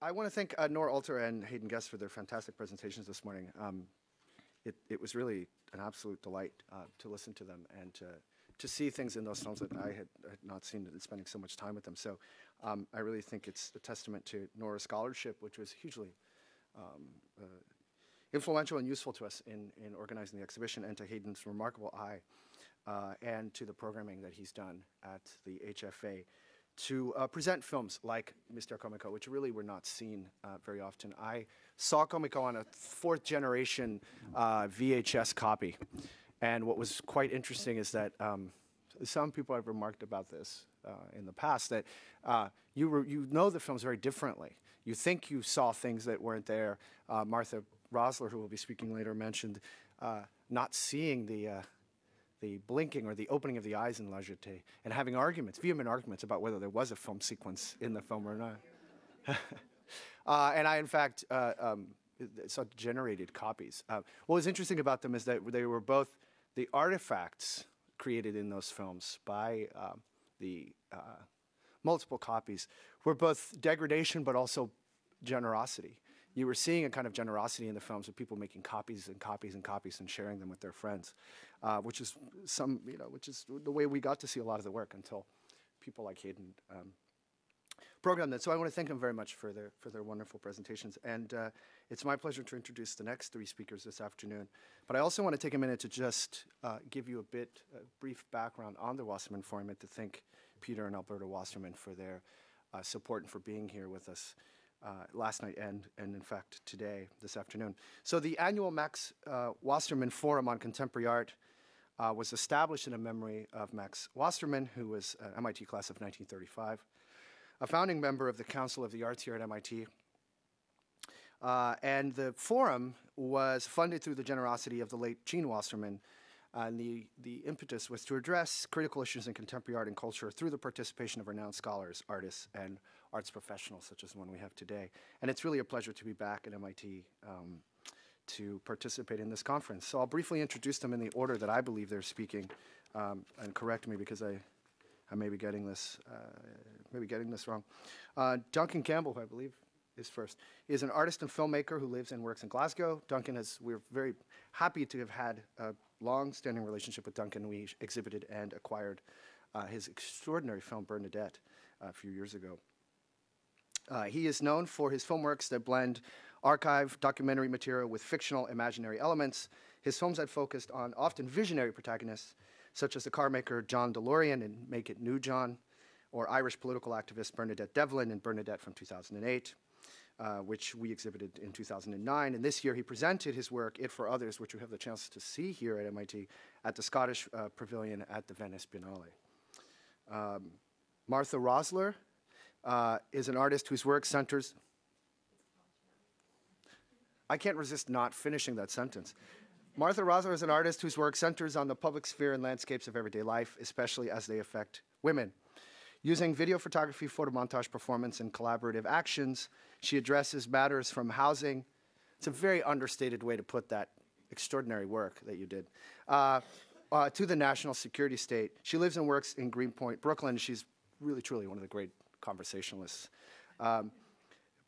I want to thank Nora Alter and Hayden Guest for their fantastic presentations this morning. It was really an absolute delight to listen to them and to see things in those films that I had not seen and spending so much time with them. So I really think it's a testament to Nora's scholarship, which was hugely influential and useful to us in organizing the exhibition, and to Hayden's remarkable eye and to the programming that he's done at the HFA to present films like Mr. Komiko, which really were not seen very often. I saw Komiko on a fourth generation VHS copy. And what was quite interesting is that some people have remarked about this in the past, that you know the films very differently. You think you saw things that weren't there. Martha Rosler, who will be speaking later, mentioned not seeing the blinking or the opening of the eyes in La Jetée, and having arguments, vehement arguments about whether there was a film sequence in the film or not. And I, in fact, saw generated copies. What was interesting about them is that they were both the artifacts created in those films by the multiple copies were both degradation but also generosity. You were seeing a kind of generosity in the films of people making copies and copies and copies and sharing them with their friends, which is which is the way we got to see a lot of the work until people like Hayden programmed it. So I want to thank them very much for their wonderful presentations. And it's my pleasure to introduce the next three speakers this afternoon. But I also want to take a minute to just give you a brief background on the Wasserman Forum, and to thank Peter and Alberta Wasserman for their support and for being here with us last night and in fact today, this afternoon. So the annual Max Wasserman Forum on Contemporary Art was established in a memory of Max Wasserman, who was an MIT class of 1935, a founding member of the Council of the Arts here at MIT. And the forum was funded through the generosity of the late Gene Wasserman. And the impetus was to address critical issues in contemporary art and culture through the participation of renowned scholars, artists, and arts professionals, such as the one we have today. And it's really a pleasure to be back at MIT to participate in this conference. So I'll briefly introduce them in the order that I believe they're speaking, and correct me because I may be getting this wrong. Duncan Campbell, who I believe is first, is an artist and filmmaker who lives and works in Glasgow. We're very happy to have had a long-standing relationship with Duncan. We exhibited and acquired his extraordinary film, Bernadette, a few years ago. He is known for his film works that blend archive documentary material with fictional imaginary elements. His films have focused on often visionary protagonists, such as the car maker John DeLorean in Make It New John, or Irish political activist Bernadette Devlin in Bernadette from 2008, which we exhibited in 2009. And this year he presented his work, It for Others, which we have the chance to see here at MIT, at the Scottish Pavilion at the Venice Biennale. Martha Rosler is an artist whose work centers... I can't resist not finishing that sentence. Martha Rosler is an artist whose work centers on the public sphere and landscapes of everyday life, especially as they affect women. Using video photography, photomontage, performance, and collaborative actions, she addresses matters from housing. It's a very understated way to put that extraordinary work that you did, to the national security state. She lives and works in Greenpoint, Brooklyn. She's really, truly one of the great conversationalists.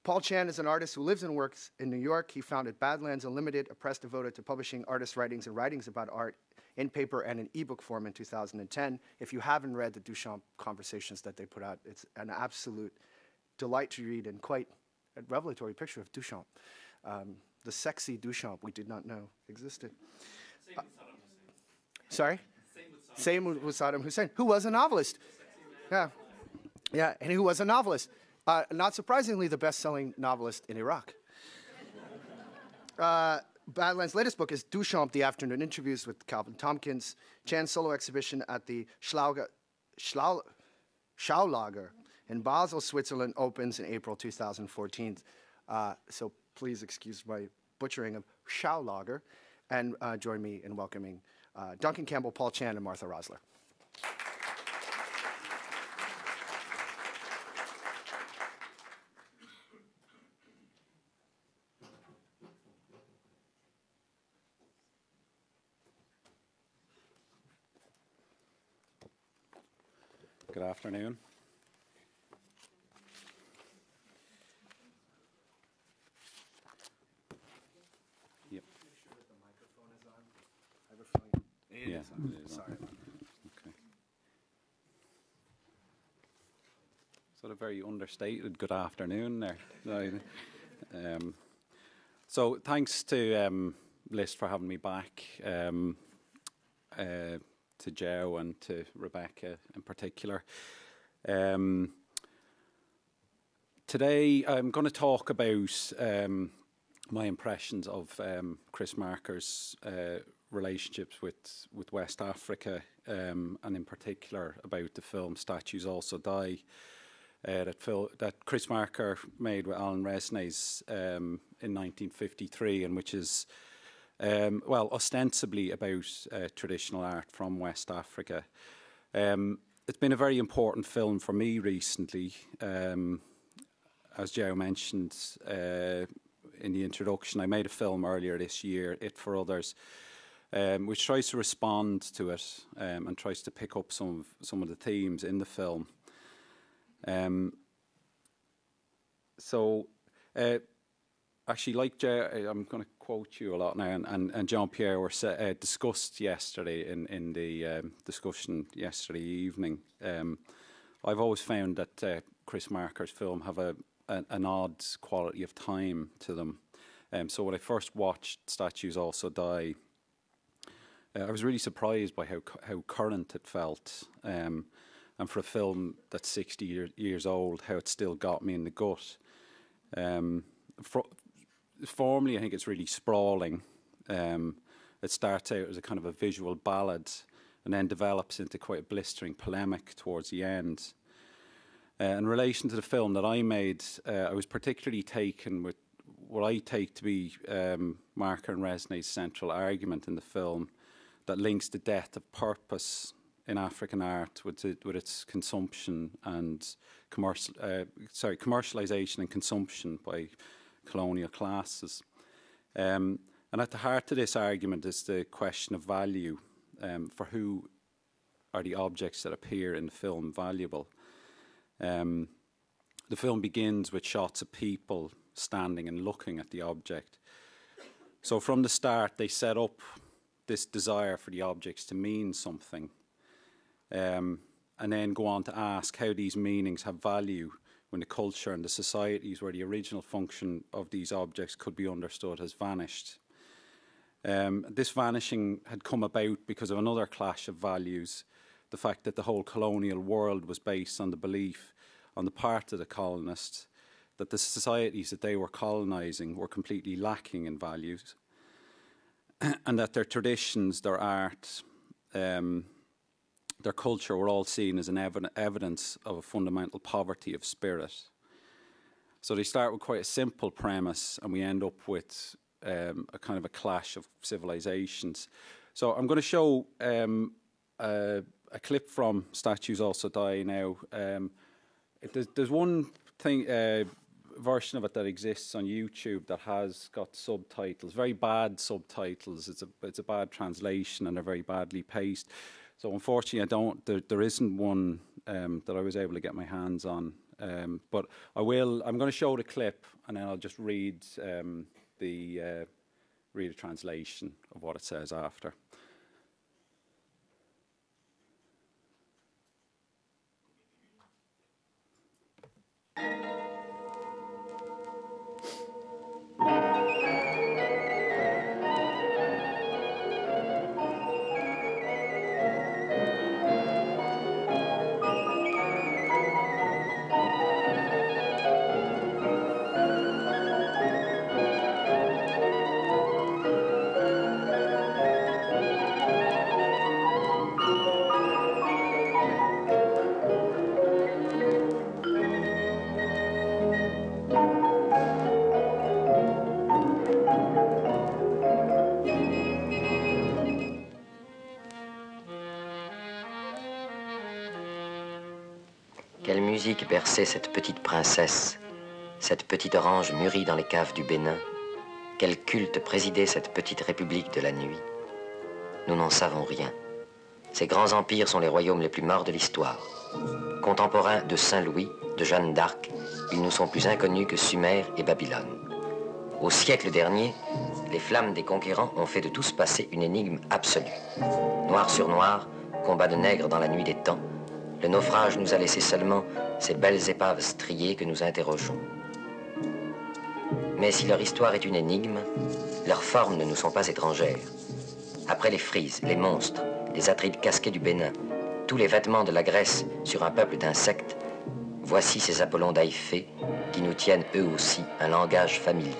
Paul Chan is an artist who lives and works in New York. He founded Badlands Unlimited, a press devoted to publishing artist writings and writings about art in paper and in ebook form in 2010. If you haven't read the Duchamp conversations that they put out, it's an absolute delight to read, and quite a revelatory picture of Duchamp. The sexy Duchamp we did not know existed. Same with Saddam Hussein. Sorry? Same with Saddam Hussein, who was a novelist. Yeah, and who was a novelist. Not surprisingly, the best-selling novelist in Iraq. Badland's latest book is Duchamp, The Afternoon Interviews with Calvin Tompkins. Chan's solo exhibition at the Schaulager in Basel, Switzerland, opens in April 2014. So please excuse my butchering of Schaulager, and join me in welcoming Duncan Campbell, Paul Chan, and Martha Rosler. Good afternoon. Sorry. Okay. Sort of very understated good afternoon there. So thanks to List for having me back, to Joe and to Rebecca in particular. Today I'm going to talk about my impressions of Chris Marker's relationships with West Africa, and in particular about the film Statues Also Die, that Chris Marker made with Alan Resnais in 1953, and which is, well, ostensibly about traditional art from West Africa. It's been a very important film for me recently. As Joe mentioned in the introduction, I made a film earlier this year, It for Others, which tries to respond to it and tries to pick up some of the themes in the film. Actually, like Joe, I'm going to quote you a lot now, and Jean-Pierre were discussed yesterday in the discussion yesterday evening. I've always found that Chris Marker's film have an odd quality of time to them. So when I first watched Statues Also Die, I was really surprised by how current it felt. And for a film that's 60 years old, how it still got me in the gut. Formally, I think it's really sprawling. It starts out as a kind of a visual ballad and then develops into quite a blistering polemic towards the end. In relation to the film that I made, I was particularly taken with what I take to be Marker and Resnais' central argument in the film that links the death of purpose in African art with its consumption and commercialization and consumption by colonial classes. And at the heart of this argument is the question of value. For who are the objects that appear in the film valuable? The film begins with shots of people standing and looking at the object. So from the start, they set up this desire for the objects to mean something, and then go on to ask how these meanings have value when the culture and the societies where the original function of these objects could be understood has vanished. This vanishing had come about because of another clash of values, the fact that the whole colonial world was based on the belief on the part of the colonists that the societies that they were colonizing were completely lacking in values, and that their traditions, their art, their culture were all seen as an evidence of a fundamental poverty of spirit. So they start with quite a simple premise, and we end up with a kind of a clash of civilizations. So I'm going to show a clip from Statues Also Die now. There's one thing, version of it that exists on YouTube that has got subtitles, very bad subtitles. It's a bad translation and they're very badly paced. So unfortunately, there isn't one that I was able to get my hands on. But I'm going to show the clip and then I'll just read a translation of what it says after. Quelle musique berçait cette petite princesse, cette petite orange mûrie dans les caves du Bénin? Quel culte présidait cette petite république de la nuit? Nous n'en savons rien. Ces grands empires sont les royaumes les plus morts de l'histoire. Contemporains de Saint-Louis, de Jeanne d'Arc, ils nous sont plus inconnus que Sumer et Babylone. Au siècle dernier, les flammes des conquérants ont fait de tout ce passé une énigme absolue. Noir sur noir, combat de nègres dans la nuit des temps, le naufrage nous a laissé seulement ces belles épaves striées que nous interrogeons. Mais si leur histoire est une énigme, leurs formes ne nous sont pas étrangères. Après les frises, les monstres, les Atrides casqués du Bénin, tous les vêtements de la Grèce sur un peuple d'insectes, voici ces Apollons d'Aïphée qui nous tiennent eux aussi un langage familier.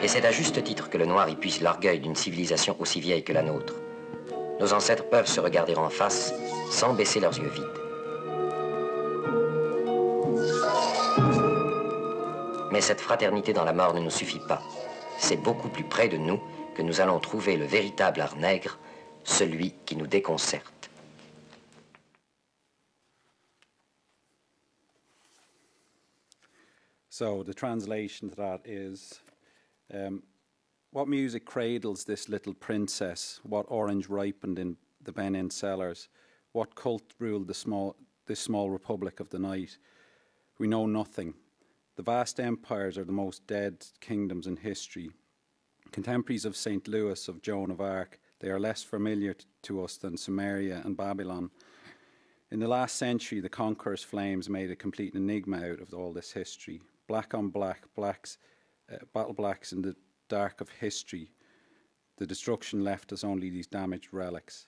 Et c'est à juste titre que le noir y puise l'orgueil d'une civilisation aussi vieille que la nôtre. Nos ancêtres peuvent se regarder en face sans baisser leurs yeux vides. Mais cette fraternité dans la mort ne nous suffit pas. C'est beaucoup plus près de nous que nous allons trouver le véritable art nègre, celui qui nous déconcerte. So the translation to that is, what music cradles this little princess? What orange ripened in the Benin cellars? What cult ruled this small republic of the night? We know nothing. The vast empires are the most dead kingdoms in history. Contemporaries of St. Louis, of Joan of Arc, they are less familiar to us than Sumeria and Babylon. In the last century, the conqueror's flames made a complete enigma out of all this history. Black on black, battle blacks in the dark of history. The destruction left us only these damaged relics.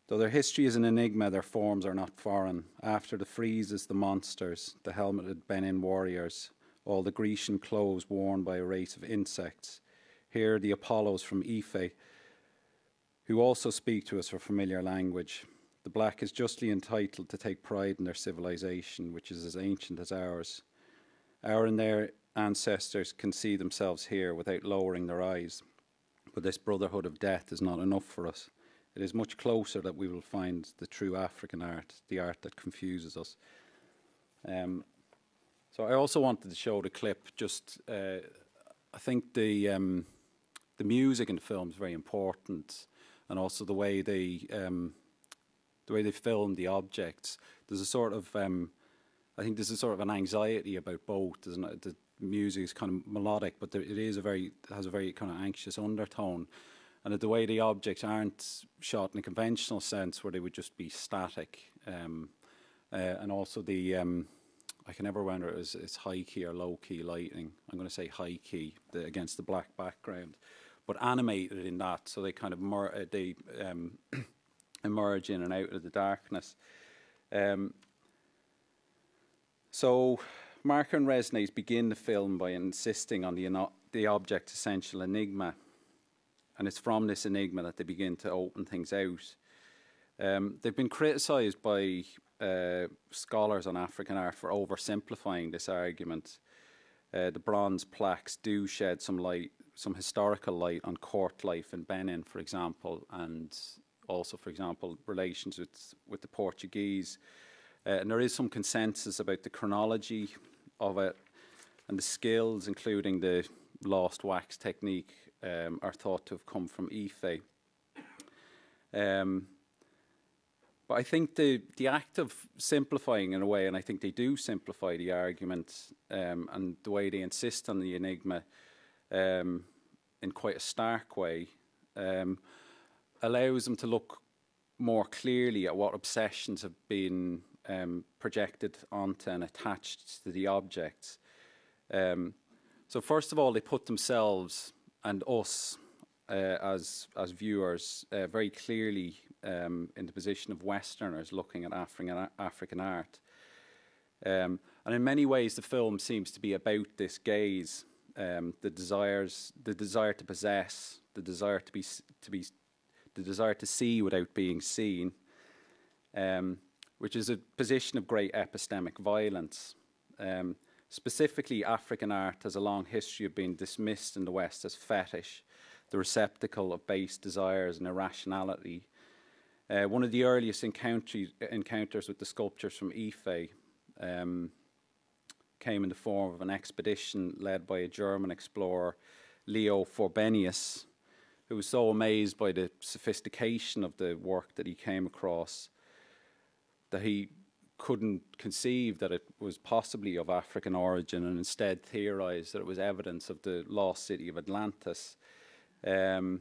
Though their history is an enigma, their forms are not foreign. After the friezes, the monsters, the helmeted Benin warriors, all the Grecian clothes worn by a race of insects. Here are the Apollos from Ife, who also speak to us a familiar language. The black is justly entitled to take pride in their civilization, which is as ancient as ours. Our and their ancestors can see themselves here without lowering their eyes. But this brotherhood of death is not enough for us. It is much closer that we will find the true African art, the art that confuses us. So I also wanted to show the clip. I think the music in the film is very important, and also the way they film the objects. There's a sort of I think there's a sort of an anxiety about both, isn't it? The music is kind of melodic, but it has a very kind of anxious undertone. And the way the objects aren't shot in a conventional sense, where they would just be static, and also I can never remember it's high key or low key lighting. I'm going to say high key against the black background, but animated in that, so they kind of emerge in and out of the darkness. So Marker and Resnays begin the film by insisting on the object's essential enigma, and it's from this enigma that they begin to open things out. They've been criticised by scholars on African art for oversimplifying this argument. The bronze plaques do shed some historical light on court life in Benin, for example, and also, for example, relations with the Portuguese. And there is some consensus about the chronology of it, and the skills, including the lost wax technique, are thought to have come from Ife. But I think the act of simplifying in a way, and I think they do simplify the argument, and the way they insist on the enigma in quite a stark way, allows them to look more clearly at what obsessions have been projected onto and attached to the objects. So first of all, they put themselves and us as viewers very clearly in the position of Westerners looking at African art. And in many ways, the film seems to be about this gaze, the desire to possess, the desire the desire to see without being seen, which is a position of great epistemic violence. Specifically, African art has a long history of being dismissed in the West as fetish, the receptacle of base desires and irrationality. One of the earliest encounters with the sculptures from Ife came in the form of an expedition led by a German explorer, Leo Forbenius, who was so amazed by the sophistication of the work that he came across that he couldn't conceive that it was possibly of African origin, and instead theorized that it was evidence of the lost city of Atlantis. And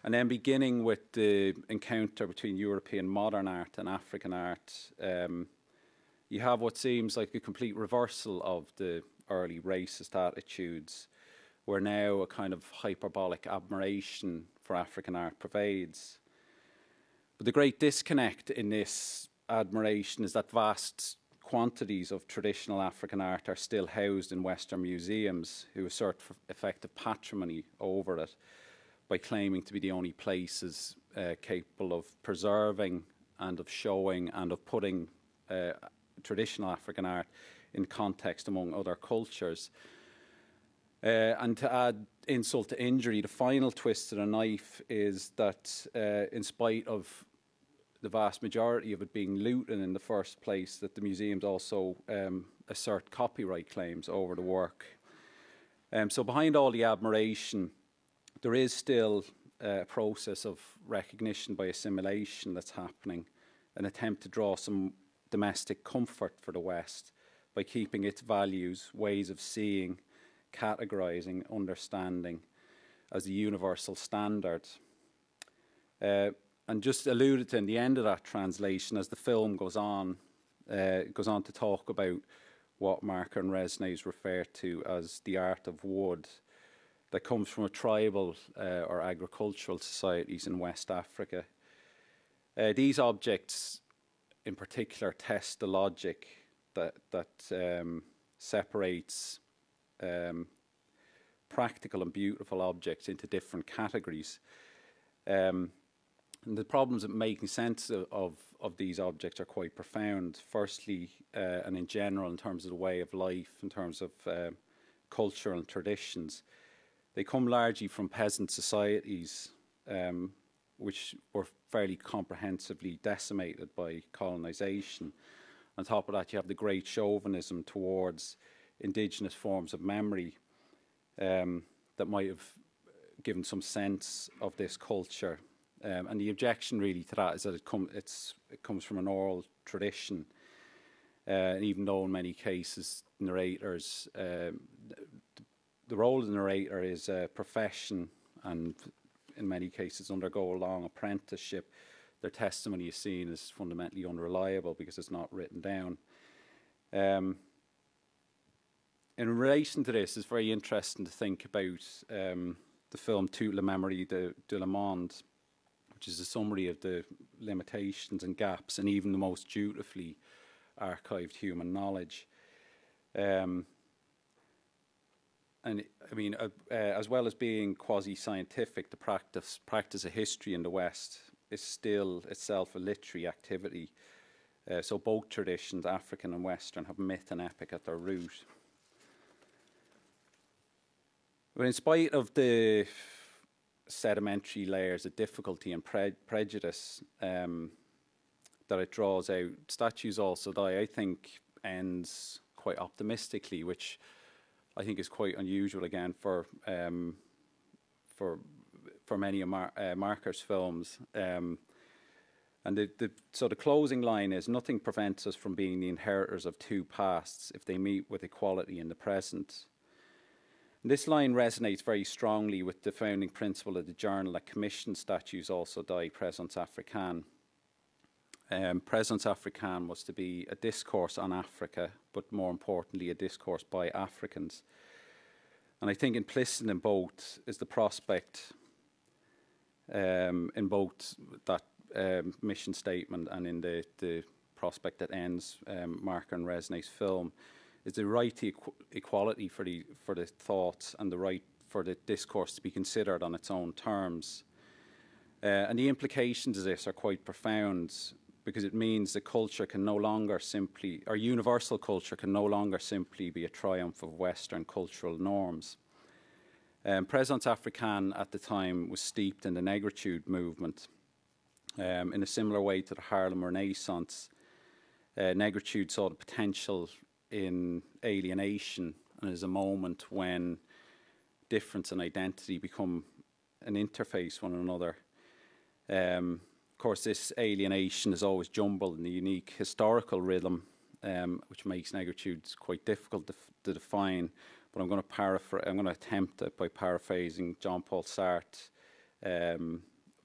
then beginning with the encounter between European modern art and African art, you have what seems like a complete reversal of the early racist attitudes, where now a kind of hyperbolic admiration for African art pervades. But the great disconnect in this admiration is that vast quantities of traditional African art are still housed in Western museums, who assert effective patrimony over it by claiming to be the only places capable of preserving and of showing and of putting traditional African art in context among other cultures. And to add insult to injury, the final twist of the knife is that in spite of the vast majority of it being looted in the first place, that the museums also assert copyright claims over the work. So behind all the admiration, there is still a process of recognition by assimilation that's happening, an attempt to draw some domestic comfort for the West by keeping its values, ways of seeing, categorizing, understanding as the universal standard. And just alluded to in the end of that translation, as the film goes on to talk about what Marker and Resnais refer to as the art of wood, that comes from a tribal or agricultural societies in West Africa. These objects in particular test the logic that separates practical and beautiful objects into different categories. And the problems of making sense of these objects are quite profound. Firstly, and in general, in terms of the way of life, in terms of culture and traditions, they come largely from peasant societies, which were fairly comprehensively decimated by colonization. On top of that, you have the great chauvinism towards indigenous forms of memory that might have given some sense of this culture. And the objection really to that is that it comes from an oral tradition. And even though in many cases narrators, the role of the narrator is a profession, and in many cases undergo a long apprenticeship, their testimony is seen as fundamentally unreliable because it's not written down. In relation to this, it's very interesting to think about the film Toute la Mémoire de le Monde, which is a summary of the limitations and gaps and even the most dutifully archived human knowledge. And I mean, as well as being quasi-scientific, the practice of history in the West is still itself a literary activity. So both traditions, African and Western, have myth and epic at their root. But in spite of the sedimentary layers of difficulty and prejudice that it draws out, Statues Also Die, I think, ends quite optimistically, which I think is quite unusual again for many of Marker's films. And so the closing line is, nothing prevents us from being the inheritors of two pasts if they meet with equality in the present. And this line resonates very strongly with the founding principle of the journal that commissioned Statues Also Die, Présence Africaine. Présence Africaine was to be a discourse on Africa, but more importantly, a discourse by Africans. And I think implicit in both is the prospect, in both that mission statement and in the prospect that ends Marker and Resnais' film, is the right to equality for the thoughts and the right for the discourse to be considered on its own terms. And the implications of this are quite profound, because it means that culture can no longer simply, or universal culture can no longer simply be a triumph of Western cultural norms. Présence Africaine at the time was steeped in the Negritude movement. In a similar way to the Harlem Renaissance, Negritude saw the potential in alienation, and is a moment when difference and identity become an interface with one another. Of course, this alienation is always jumbled in the unique historical rhythm which makes negritude quite difficult to define. But I'm going to attempt it by paraphrasing Jean-Paul Sartre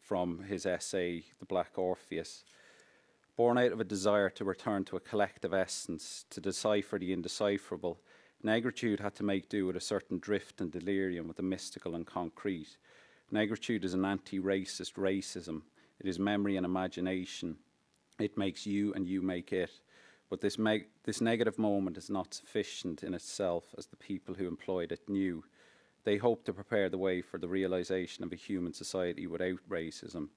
from his essay, The Black Orpheus. Born out of a desire to return to a collective essence, to decipher the indecipherable, negritude had to make do with a certain drift and delirium with the mystical and concrete. Negritude is an anti-racist racism. It is memory and imagination. It makes you and you make it. But this negative moment is not sufficient in itself, as the people who employed it knew. They hoped to prepare the way for the realization of a human society without racism.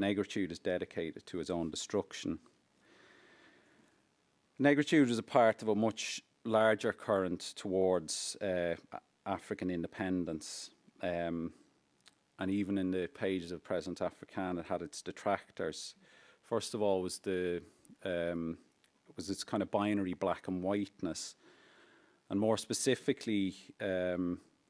Negritude is dedicated to its own destruction. Negritude is a part of a much larger current towards African independence. And even in the pages of Present African, it had its detractors. First of all was its kind of binary black and whiteness. And more specifically,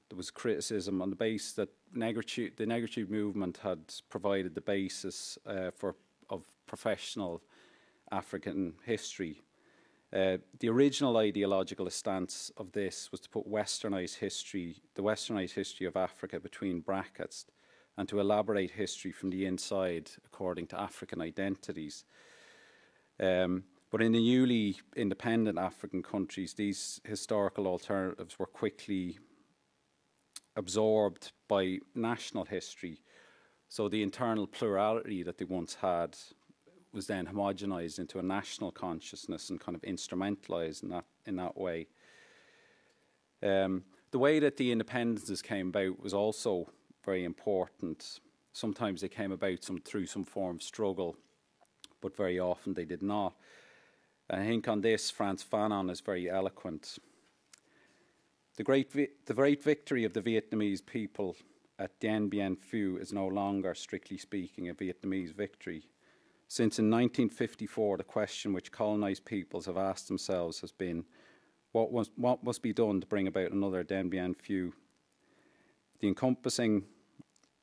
there was criticism on the basis that the negritude movement had provided the basis of professional African history. The original ideological stance of this was to put the westernized history of Africa between brackets and to elaborate history from the inside according to African identities. But in the newly independent African countries, these historical alternatives were quickly absorbed by national history. So the internal plurality that they once had was then homogenized into a national consciousness and kind of instrumentalized in that way. The way that the independences came about was also very important. Sometimes they came about through some form of struggle, but very often they did not. And I think on this, Frantz Fanon is very eloquent. The great victory of the Vietnamese people at Dien Bien Phu is no longer, strictly speaking, a Vietnamese victory. Since in 1954, the question which colonized peoples have asked themselves has been, what must be done to bring about another Dien Bien Phu? The encompassing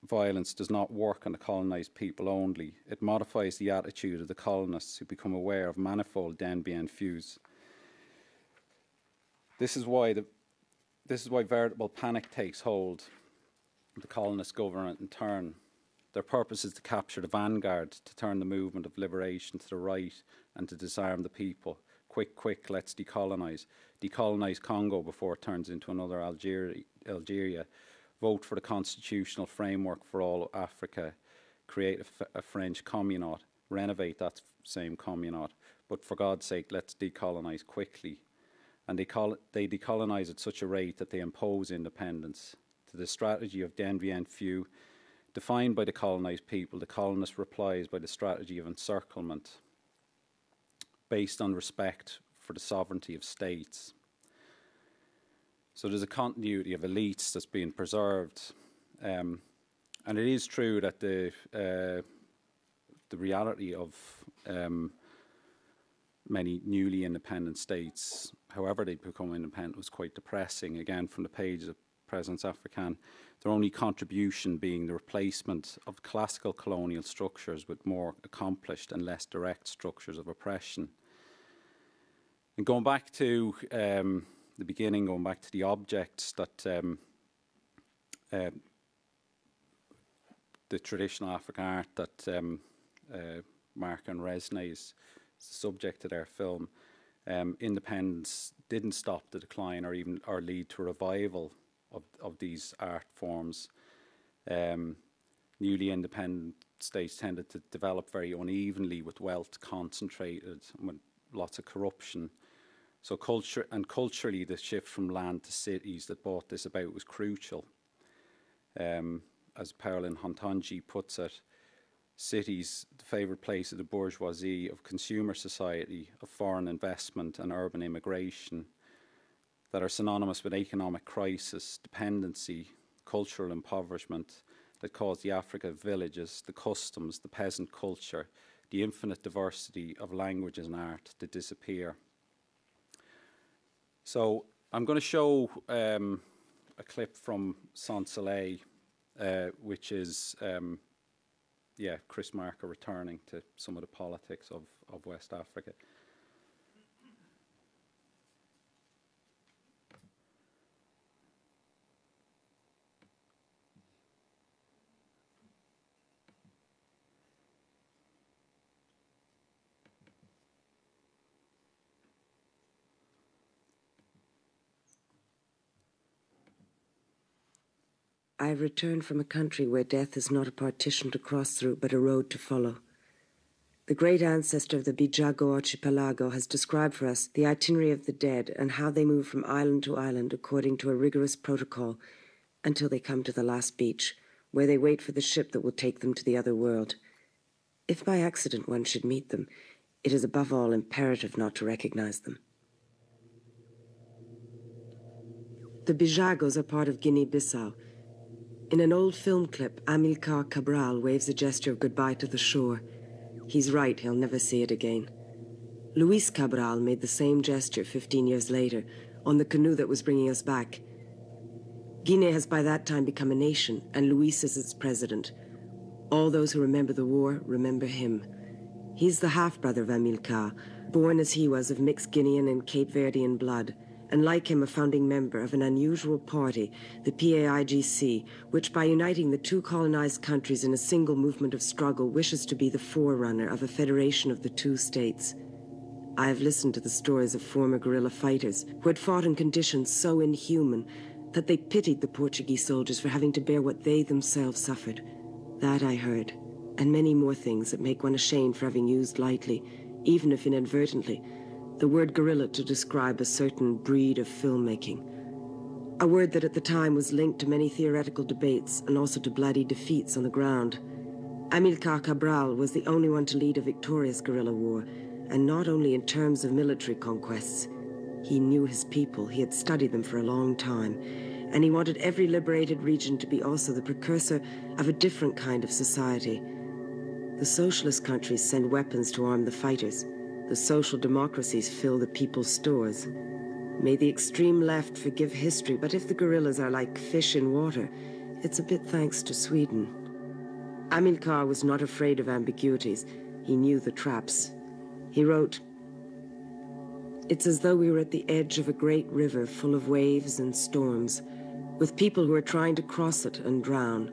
violence does not work on the colonized people only. It modifies the attitude of the colonists who become aware of manifold Dien Bien Phus. This is why veritable panic takes hold of the colonist government in turn. Their purpose is to capture the vanguard, to turn the movement of liberation to the right and to disarm the people. Quick, let's decolonize. Decolonize Congo before it turns into another Algeria. Vote for the constitutional framework for all Africa. Create a French communauté. Renovate that same communauté. But for God's sake, let's decolonize quickly. And they decolonize at such a rate that they impose independence. To the strategy of Dien Bien Phu, defined by the colonized people, the colonist replies by the strategy of encirclement, based on respect for the sovereignty of states. So there's a continuity of elites that's being preserved. And it is true that the reality of many newly independent states, however they become independent, was quite depressing. Again, from the pages of Presence African, their only contribution being the replacement of classical colonial structures with more accomplished and less direct structures of oppression. And going back to the beginning, going back to the objects that the traditional African art that Mark and Resnay is the subject of their film, independence didn't stop the decline or lead to a revival of these art forms. Newly independent states tended to develop very unevenly, with wealth concentrated and with lots of corruption. So culturally, the shift from land to cities that brought this about was crucial. As Parolin Hontanji puts it, cities, the favourite place of the bourgeoisie, of consumer society, of foreign investment and urban immigration, that are synonymous with economic crisis, dependency, cultural impoverishment, that caused the Africa of villages, the customs, the peasant culture, the infinite diversity of languages and art to disappear. So I'm going to show a clip from Sans Soleil, which is Chris Marker returning to some of the politics of West Africa. I have returned from a country where death is not a partition to cross through, but a road to follow. The great ancestor of the Bijago archipelago has described for us the itinerary of the dead and how they move from island to island according to a rigorous protocol until they come to the last beach, where they wait for the ship that will take them to the other world. If by accident one should meet them, it is above all imperative not to recognize them. The Bijagos are part of Guinea-Bissau. In an old film clip, Amilcar Cabral waves a gesture of goodbye to the shore. He's right, he'll never see it again. Luis Cabral made the same gesture 15 years later, on the canoe that was bringing us back. Guinea has by that time become a nation, and Luis is its president. All those who remember the war remember him. He's the half-brother of Amilcar, born as he was of mixed Guinean and Cape Verdean blood, and like him a founding member of an unusual party, the PAIGC, which by uniting the two colonized countries in a single movement of struggle wishes to be the forerunner of a federation of the two states. I have listened to the stories of former guerrilla fighters who had fought in conditions so inhuman that they pitied the Portuguese soldiers for having to bear what they themselves suffered. That I heard, and many more things that make one ashamed for having used lightly, even if inadvertently, the word guerrilla to describe a certain breed of filmmaking. A word that at the time was linked to many theoretical debates and also to bloody defeats on the ground. Amilcar Cabral was the only one to lead a victorious guerrilla war, and not only in terms of military conquests. He knew his people, he had studied them for a long time, and he wanted every liberated region to be also the precursor of a different kind of society. The socialist countries send weapons to arm the fighters. The social democracies fill the people's stores. May the extreme left forgive history, but if the guerrillas are like fish in water, it's a bit thanks to Sweden. Amilcar was not afraid of ambiguities. He knew the traps. He wrote, "It's as though we were at the edge of a great river full of waves and storms, with people who are trying to cross it and drown,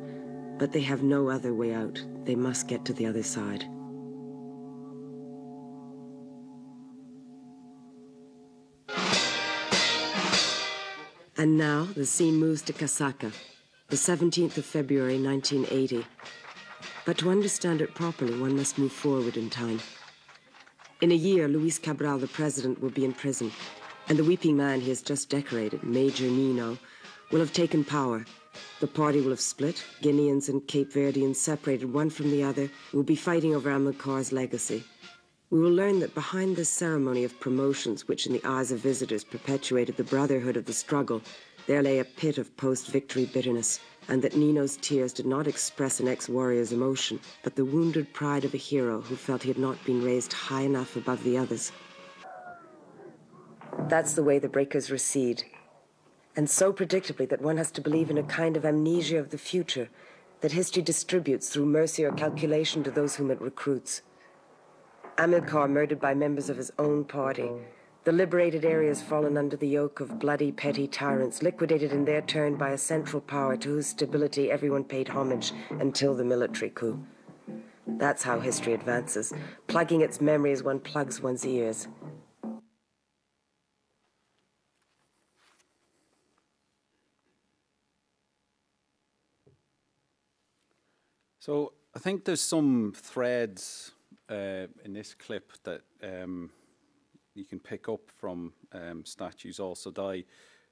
but they have no other way out. They must get to the other side." And now the scene moves to Casaka, the 17th of February, 1980. But to understand it properly, one must move forward in time. In a year, Luis Cabral, the president, will be in prison, and the weeping man he has just decorated, Major Nino, will have taken power. The party will have split, Guineans and Cape Verdeans separated one from the other, will be fighting over Amilcar's legacy. We will learn that behind this ceremony of promotions, which in the eyes of visitors perpetuated the brotherhood of the struggle, there lay a pit of post-victory bitterness, and that Nino's tears did not express an ex-warrior's emotion, but the wounded pride of a hero who felt he had not been raised high enough above the others. That's the way the breakers recede. And so predictably that one has to believe in a kind of amnesia of the future that history distributes through mercy or calculation to those whom it recruits. Amilcar murdered by members of his own party. The liberated areas fallen under the yoke of bloody, petty tyrants, liquidated in their turn by a central power to whose stability everyone paid homage until the military coup. That's how history advances, plugging its memory as one plugs one's ears. So I think there's some threads in this clip that you can pick up from Statues Also Die.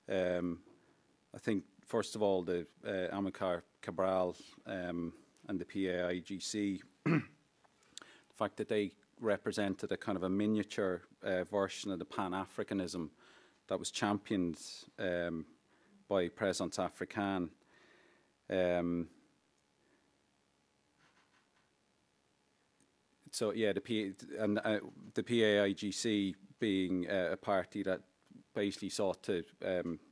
I think, first of all, the Amilcar Cabral and the PAIGC, the fact that they represented a kind of a miniature version of the Pan-Africanism that was championed by Présence Africaine. So yeah, the PAIGC being a party that basically sought to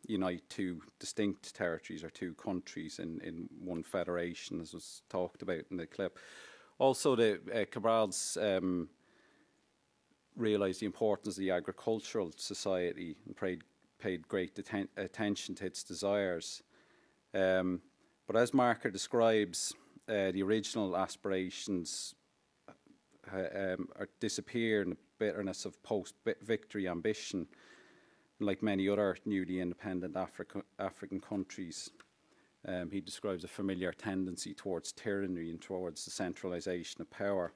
unite two distinct territories or two countries in one federation, as was talked about in the clip. Also, the Cabrals realised the importance of the agricultural society and paid great attention to its desires. But as Marker describes, the original aspirations disappear in the bitterness of post-victory ambition, like many other newly independent African countries. He describes a familiar tendency towards tyranny and towards the centralisation of power.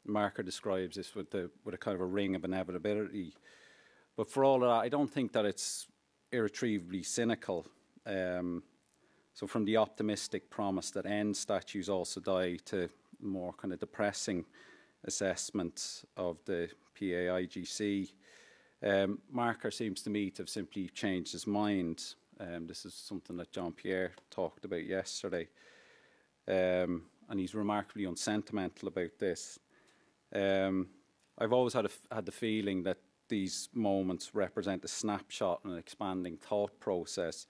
Marker describes this with a kind of a ring of inevitability. But for all of that, I don't think that it's irretrievably cynical. So from the optimistic promise that end statues also die to more kind of depressing assessment of the PAIGC, Marker seems to me to have simply changed his mind. This is something that Jean-Pierre talked about yesterday. And he's remarkably unsentimental about this. I've always had the feeling that these moments represent a snapshot in an expanding thought process,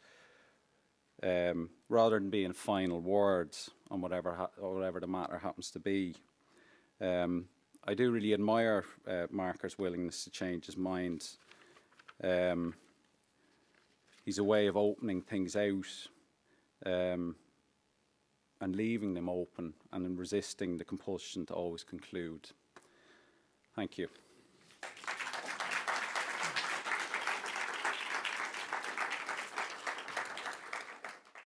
rather than being final words on whatever the matter happens to be. I do really admire Marker's willingness to change his mind. He's a way of opening things out and leaving them open and in resisting the compulsion to always conclude. Thank you.